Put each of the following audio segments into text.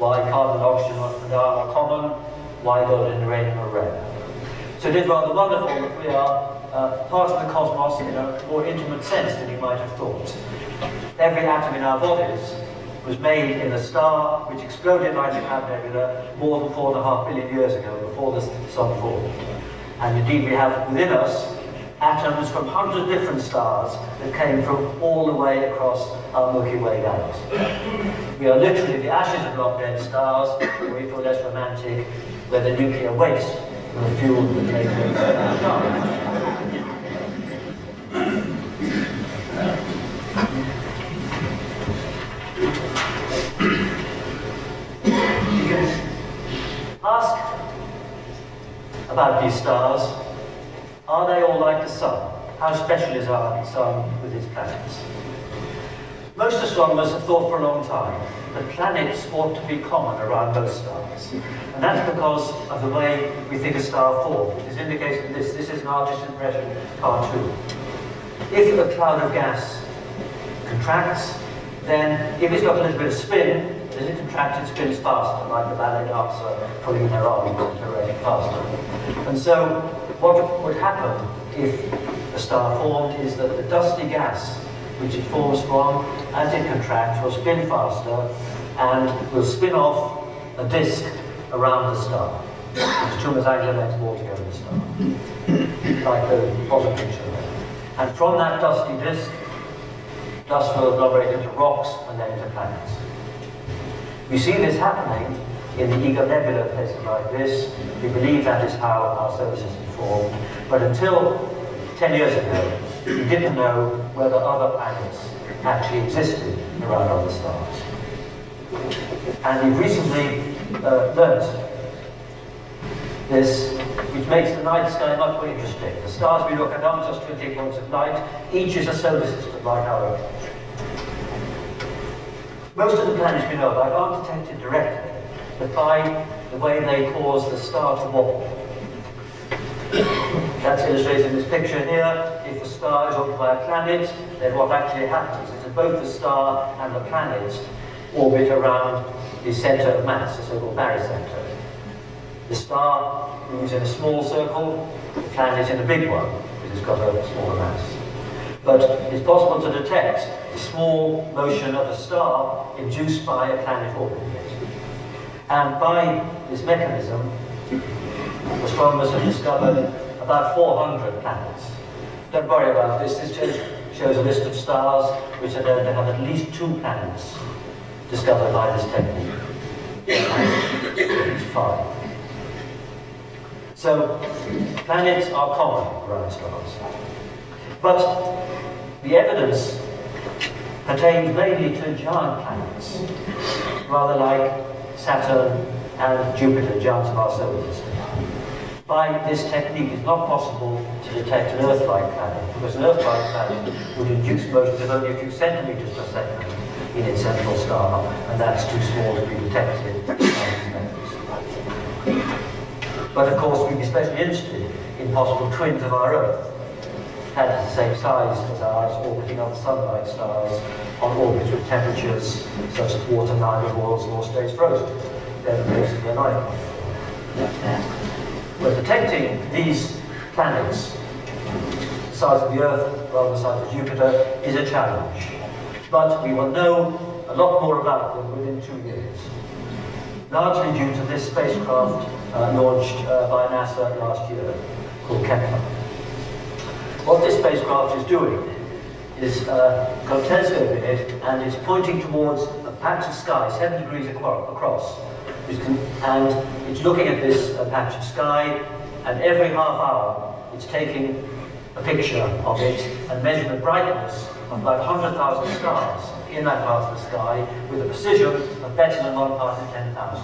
why carbon and oxygen and iron are common, why gold and uranium are rare. So it is rather wonderful that we are part of the cosmos in a more intimate sense than you might have thought. Every atom in our bodies was made in a star which exploded like the Cloud Nebula more than 4.5 billion years ago, before the Sun formed. And indeed we have within us atoms from hundreds of different stars that came from all the way across our Milky Way galaxy. We are literally the ashes of long-dead stars, or if you're less romantic, where the nuclear waste and the fuel that made those stars. Ask about these stars. Are they all like the Sun? How special is our Sun with its planets? Most astronomers have thought for a long time that planets ought to be common around most stars. And that's because of the way we think a star forms. It is indicated in this. This is an artist's impression cartoon. If a cloud of gas contracts, then if it's got a little bit of spin, as it contracts, it spins faster, like the ballet dancer pulling her arm into rotating faster. And so, what would happen if a star formed is that the dusty gas which it forms from, as it contracts, will spin faster and will spin off a disk around the star. It's two angular lengths more together in the star, like the bottom picture there. And from that dusty disk, dust will agglomerate into rocks and then into planets. We see this happening in the Eagle Nebula, places like this. We believe that is how our solar system formed. But until 10 years ago, we didn't know whether other planets actually existed around other stars. And we've recently learnt this, which makes the night sky much more interesting. The stars we look at aren't just 20 points of light. Each is a solar system like our own. Most of the planets we know about aren't detected directly, but by the way they cause the star to wobble. That's illustrated in this picture here. If the star is orbited by a planet, then what actually happens is that both the star and the planet orbit around the center of mass, the so-called barycenter. The star moves in a small circle, the planet in a big one, because it's got a smaller mass. But it's possible to detect the small motion of a star induced by a planet orbiting it. And by this mechanism, astronomers have discovered about 400 planets. Don't worry about this. This just shows a list of stars which are known to have at least 2 planets discovered by this technique. And 5. So, planets are common around stars. But the evidence pertains mainly to giant planets, rather like Saturn and Jupiter, giants of our solar system. By this technique, it's not possible to detect an Earth-like planet, because an Earth-like planet would induce motions of only a few centimeters per second in its central star, and that's too small to be detected by these methods. But of course, we'd be especially interested in possible twins of our Earth, had the same size as ours, orbiting other sun-like stars on orbits with temperatures such that water neither boils nor stays frozen. They're the places where life might form. But detecting these planets, the size of the Earth, rather than the size of Jupiter, is a challenge. But we will know a lot more about them within 2 years, largely due to this spacecraft launched by NASA last year, called Kepler. What this spacecraft is doing is got a telescope in it, and it's pointing towards a patch of sky 7 degrees across. And it's looking at this patch of sky, and every half hour it's taking a picture of it and measuring the brightness of about 100,000 stars in that part of the sky with a precision of better than 1 part in 10,000.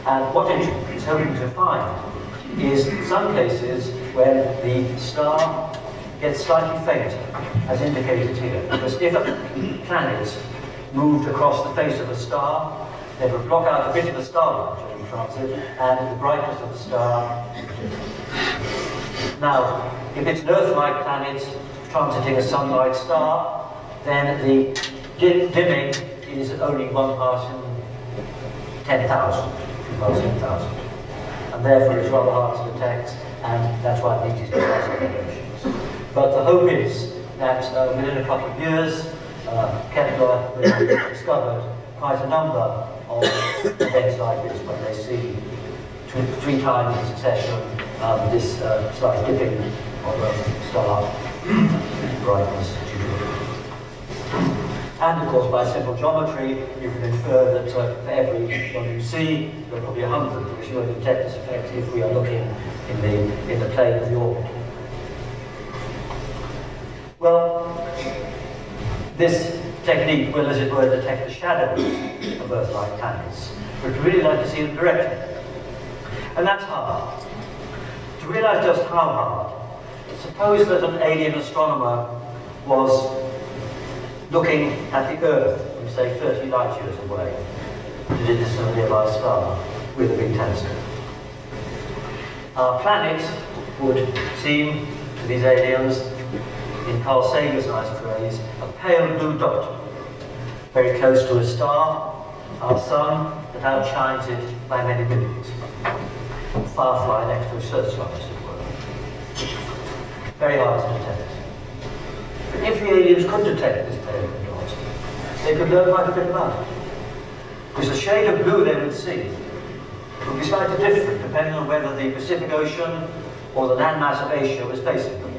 And what it is hoping to find is some cases where the star gets slightly fainter, as indicated here. Because if a planet moved across the face of a star, they would block out a bit of the starlight during transit, and the brightness of the star. Now, if it's an Earth-like planet transiting a Sun-like star, then the dimming is only 1 part in 10,000, 10,000. And therefore it's rather hard to detect, and that's why it needs these precise observations. But the hope is that within a couple of years, Kepler will discovered quite a number of events like this when they see three times in succession this slight dipping of a star brightness. And of course, by simple geometry, you can infer that for every one you see, there are probably 100, which will detect this effect if we are looking in the plane of the orbit. Well, this technique will, as it were, detect the shadows of Earth-like planets, but we'd really like to see them directly. And that's hard. To realize just how hard, suppose that an alien astronomer was looking at the Earth from, say, 30 light years away to distant a nearby star with a big telescope. Our planet would seem to these aliens, in Carl Sagan's nice phrase, a pale blue dot, very close to a star, our sun, that outshines it by many millions. A firefly next to a searchlight, as it were. Very hard to detect. But if the aliens could detect this pale blue dot, they could learn quite a bit about it. Because the shade of blue they would see would be slightly different depending on whether the Pacific Ocean or the landmass of Asia was facing them.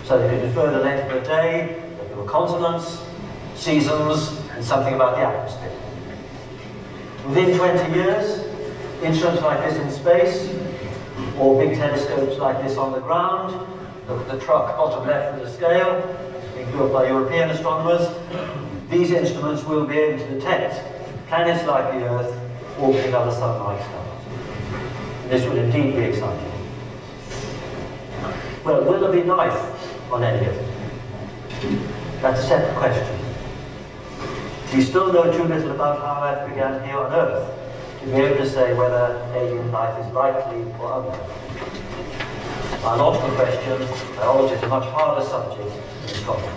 So they could infer the length of the day, that there were continents, seasons, and something about the atmosphere. Within 20 years, instruments like this in space, or big telescopes like this on the ground, look at the truck bottom left of the scale, being built by European astronomers, these instruments will be able to detect planets like the Earth orbiting other sun-like stars. And this will indeed be exciting. Well, will there be life on any of it? That's a separate question. We still know too little about how life began here on Earth to be able to say whether alien life is likely or unlikely. Biological question, biology is a much harder subject than astronomy.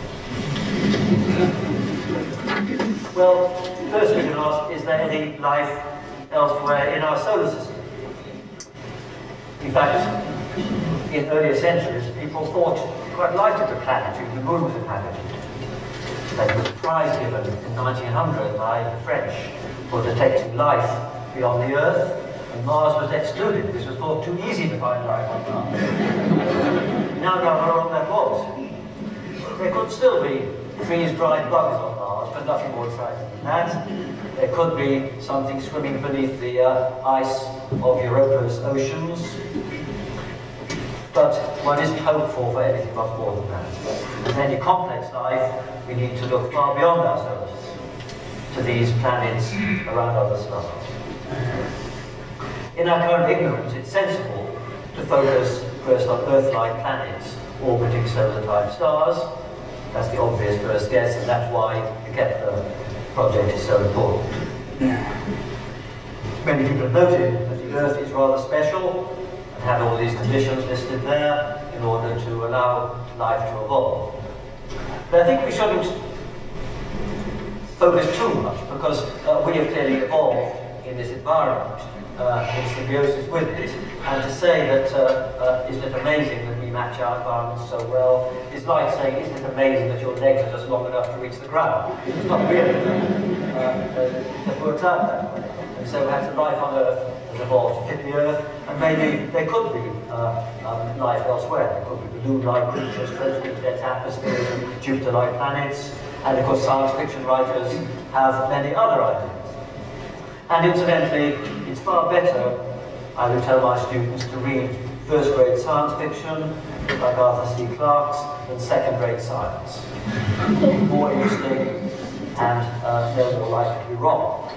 Well, first we can ask, is there any life elsewhere in our solar system? In fact, in earlier centuries, people thought quite likely the planet, the moon was inhabited. There was a prize given in 1900 by the French for detecting life beyond the Earth, and Mars was excluded. This was thought too easy to find life on Mars. Now how wrong that was. There could still be freeze-dried bugs on Mars, but nothing more exciting than that. There could be something swimming beneath the ice of Europa's oceans. But one isn't hopeful for anything much more than that. With any complex life, we need to look far beyond our solar system, to these planets around other stars. In our current ignorance, it's sensible to focus first on Earth-like planets orbiting solar-type stars. That's the obvious first guess, and that's why the Kepler project is so important. Many people have noted that the Earth is rather special, and had all these conditions listed there in order to allow life to evolve. But I think we shouldn't focus too much, because we have clearly evolved in this environment, in symbiosis with it, and to say that isn't it amazing that we match our environments so well is like saying, isn't it amazing that your legs are just long enough to reach the ground? It's not really. It just works out that way. And so perhaps the life on Earth has evolved to fit the Earth, and maybe there could be life elsewhere. There could be balloon-like creatures floating in dense atmospheres and Jupiter-like planets, and of course science fiction writers have many other ideas. And incidentally, it's far better, I would tell my students, to read first-grade science fiction, like Arthur C. Clarke's, than second-rate science. More interesting, and they're more likely to be wrong.